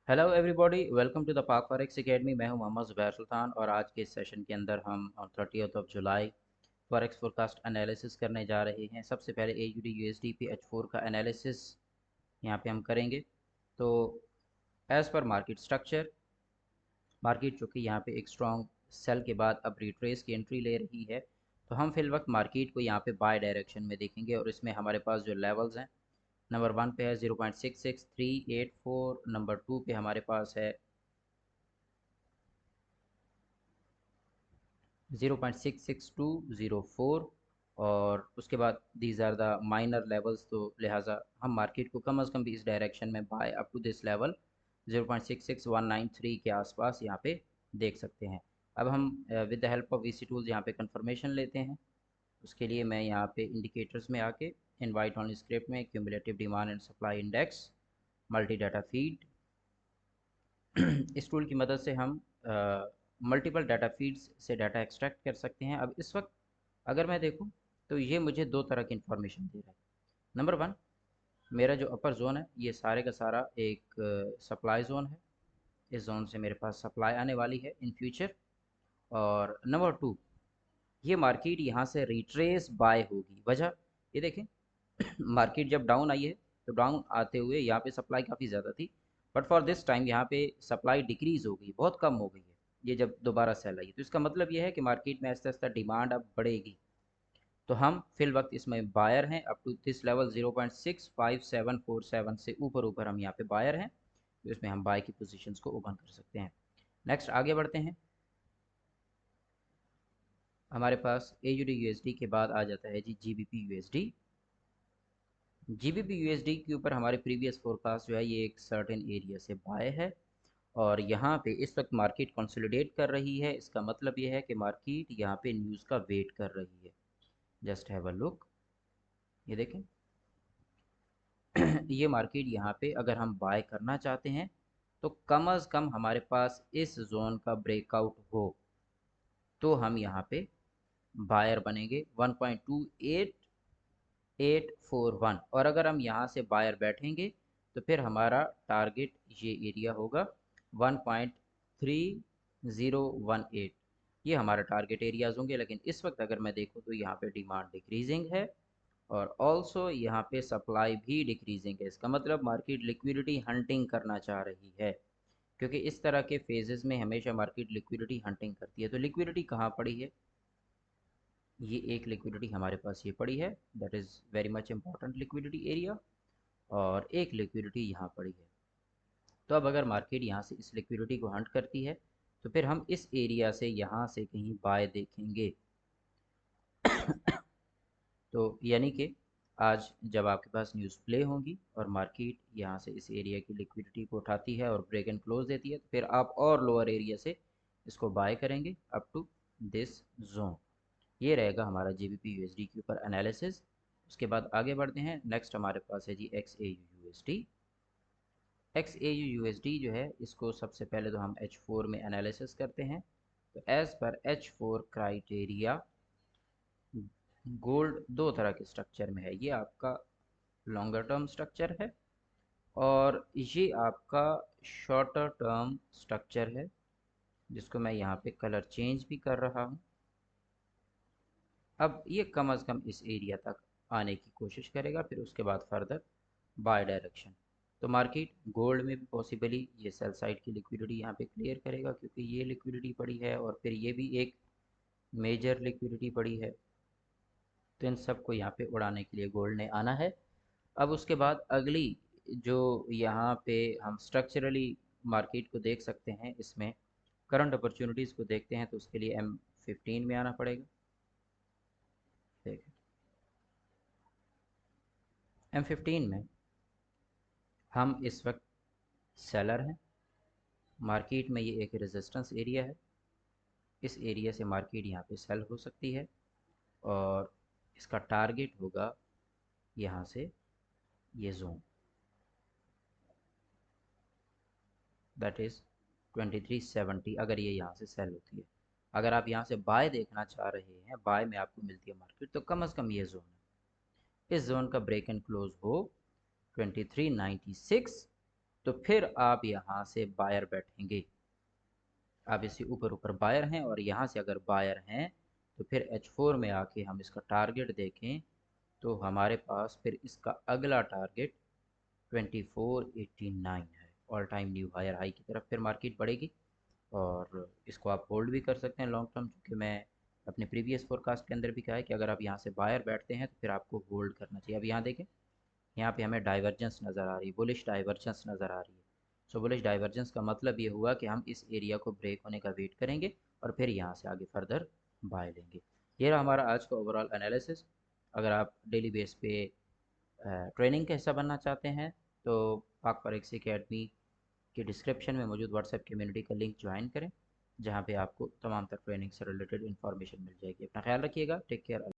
Hello everybody, welcome to the Pak forex academy. मैं हूं मोहम्मद ज़ुबैर सुल्तान और आज के इस सेशन के अंदर हम 30 जुलाई फॉरेक्स फोरकास्ट एनालिसिस करने जा रहे हैं। सबसे पहले AUD USD पे H4 का एनालिसिस यहाँ पे हम करेंगे। तो as per market structure, market जो कि यहाँ पे एक स्ट्रॉन्ग सेल के बाद अब रिट्रेस की एंट्री ले रही है, तो हम फिल वक्त मार्केट को यहाँ पे बाय डायरेक्शन में देखेंगे और इसमें हमारे पास जो लेवल्स हैं, नंबर 1 पे है 0.66384, नंबर 2 पे हमारे पास है 0.66204 और उसके बाद these are the minor levels. तो लिहाजा हम मार्केट को कम अज़ कम भी इस डायरेक्शन में buy up to this level 0.66193 के आसपास यहाँ पे देख सकते हैं। अब हम with the help of VC tools यहाँ पे कंफर्मेशन लेते हैं। उसके लिए मैं यहाँ पे इंडिकेटर्स में आके इनवाइट ऑन स्क्रिप्ट में cumulative demand and supply index, multi data feed, इस टूल की मदद से हम मल्टीपल डाटा फीड्स से डाटा एक्सट्रैक्ट कर सकते हैं। अब इस वक्त अगर मैं देखूं तो ये मुझे दो तरह की इंफॉर्मेशन दे रहा है। नंबर 1, मेरा जो अपर जोन है ये सारे का सारा एक सप्लाई जोन है। इस जोन से मेरे पास सप्लाई आने वाली है इन फ्यूचर। और नंबर 2, ये मार्केट यहाँ से रिट्रेस बाय होगी। वजह ये देखें, मार्केट जब डाउन आई है तो डाउन आते हुए यहाँ पे सप्लाई काफ़ी ज़्यादा थी, बट फॉर दिस टाइम यहाँ पे सप्लाई डिक्रीज हो गई, बहुत कम हो गई है। ये जब दोबारा सेल आई तो इसका मतलब ये है कि मार्केट में आहिस्ता आहिस्ता डिमांड अब बढ़ेगी। तो हम फिल वक्त इसमें बायर हैं अप टू दिस लेवल 0.65747 से ऊपर ऊपर हम यहाँ पे बायर हैं, तो इसमें हम बाय की पोजीशंस को ओपन कर सकते हैं। नेक्स्ट आगे बढ़ते हैं। हमारे पास AUD USD के बाद आ जाता है जी GBP USD। GBP USD के ऊपर हमारे प्रीवियस फोरकास्ट जो है ये एक सर्टेन एरिया से बाय है और यहाँ पे इस वक्त मार्केट कंसोलिडेट कर रही है। इसका मतलब ये है कि मार्केट यहाँ पे न्यूज़ का वेट कर रही है। जस्ट हैव अ लुक, ये देखें। ये मार्केट यहाँ पे अगर हम बाय करना चाहते हैं तो कम अज़ कम हमारे पास इस जोन का ब्रेकआउट हो तो हम यहाँ पे बायर बनेंगे 1.28841। और अगर हम यहाँ से बायर बैठेंगे तो फिर हमारा टारगेट ये एरिया होगा 1.3018। ये हमारा टारगेट एरियाज होंगे। लेकिन इस वक्त अगर मैं देखूँ तो यहाँ पे डिमांड डिक्रीजिंग है और ऑल्सो यहाँ पे सप्लाई भी डिक्रीजिंग है। इसका मतलब मार्केट लिक्विडिटी हंटिंग करना चाह रही है, क्योंकि इस तरह के फेजेस में हमेशा मार्केट लिक्विडिटी हंटिंग करती है। तो लिक्विडिटी कहाँ पड़ी है? ये एक लिक्विडिटी हमारे पास ये पड़ी है, that is very much important liquidity area, और एक लिक्विडिटी यहाँ पड़ी है। तो अब अगर मार्केट यहाँ से इस लिक्विडिटी को हंट करती है तो फिर हम इस एरिया से यहाँ से कहीं बाय देखेंगे। तो यानी कि आज जब आपके पास न्यूज़ प्ले होंगी और मार्केट यहाँ से इस एरिया की लिक्विडिटी को उठाती है और ब्रेक एंड क्लोज देती है, तो फिर आप और लोअर एरिया से इसको बाय करेंगे अप टू दिस जोन। ये रहेगा हमारा GBP USD के ऊपर एनालिसिस। उसके बाद आगे बढ़ते हैं। नेक्स्ट हमारे पास है जी XAU USD। XAU USD जो है इसको सबसे पहले तो हम H4 में एनालिसिस करते हैं। तो as per H4 criteria, gold दो तरह के स्ट्रक्चर में है। ये आपका लॉन्गर टर्म स्ट्रक्चर है और ये आपका शॉर्टर टर्म स्ट्रक्चर है, जिसको मैं यहाँ पे कलर चेंज भी कर रहा हूँ। अब ये कम अज़ कम इस एरिया तक आने की कोशिश करेगा, फिर उसके बाद फर्दर बाय डायरेक्शन। तो मार्केट गोल्ड में भी पॉसिबली ये सेल साइड की लिक्विडिटी यहाँ पे क्लियर करेगा, क्योंकि ये लिक्विडिटी पड़ी है और फिर ये भी एक मेजर लिक्विडिटी पड़ी है। तो इन सबको यहाँ पे उड़ाने के लिए गोल्ड ने आना है। अब उसके बाद अगली जो यहाँ पे हम स्ट्रक्चरली मार्केट को देख सकते हैं, इसमें करंट अपॉर्चुनिटीज़ को देखते हैं, तो उसके लिए M15 में आना पड़ेगा। देखिए M15 में हम इस वक्त सेलर हैं। मार्केट में ये एक रेजिस्टेंस एरिया है, इस एरिया से मार्केट यहाँ पे सेल हो सकती है और इसका टारगेट होगा यहाँ से ये जोन, दैट इज़ 2370। अगर ये यहाँ से सेल होती है, अगर आप यहाँ से बाय देखना चाह रहे हैं, बाय में आपको मिलती है मार्केट, तो कम अज़ कम ये जोन है। इस जोन का ब्रेक एंड क्लोज हो 2396 तो फिर आप यहाँ से बायर बैठेंगे। आप इसी ऊपर ऊपर बायर हैं और यहाँ से अगर बायर हैं तो फिर H4 में आके हम इसका टारगेट देखें तो हमारे पास फिर इसका अगला टारगेट 2489 है। All time new hire high की तरफ फिर मार्केट बढ़ेगी और इसको आप होल्ड भी कर सकते हैं लॉन्ग टर्म, क्योंकि मैं अपने प्रीवियस फोरकास्ट के अंदर भी कहा है कि अगर आप यहाँ से बायर बैठते हैं तो फिर आपको होल्ड करना चाहिए। अब यहाँ देखें, यहाँ पे हमें डाइवर्जेंस नज़र आ रही है, बुलिश डाइवर्जेंस नज़र आ रही है। सो बुलिश डाइवर्जेंस का मतलब ये हुआ कि हम इस एरिया को ब्रेक होने का वेट करेंगे और फिर यहाँ से आगे फर्दर बाय लेंगे। ये रहा हमारा आज का ओवरऑल एनालिसिस। अगर आप डेली बेस पे ट्रेनिंग का हिस्सा बनना चाहते हैं तो पाक फॉरेक्स एकेडमी के डिस्क्रिप्शन में मौजूद व्हाट्सएप कम्युनिटी का लिंक ज्वाइन करें, जहाँ पे आपको तमाम तर ट्रेनिंग से रिलेटेड इन्फॉर्मेशन मिल जाएगी। अपना ख्याल रखिएगा। Take care.